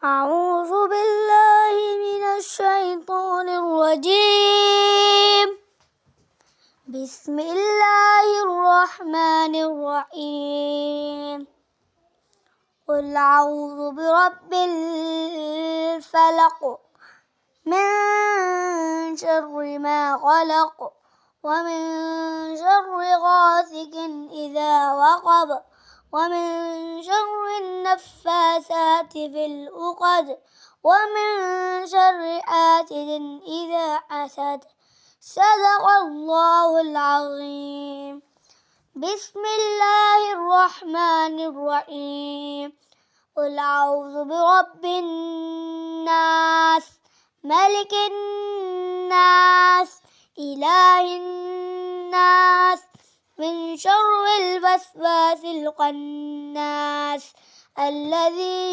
أعوذ بالله من الشيطان الرجيم. بسم الله الرحمن الرحيم. قل أعوذ برب الفلق من شر ما خلق ومن شر غاسق إذا وقب ومن شر النفاثات في العقد ومن شر حاسد إذا حسد. صدق الله العظيم. بسم الله الرحمن الرحيم. قل أعوذ برب الناس ملك الناس إله الناس من شر الوسواس الخناس الذي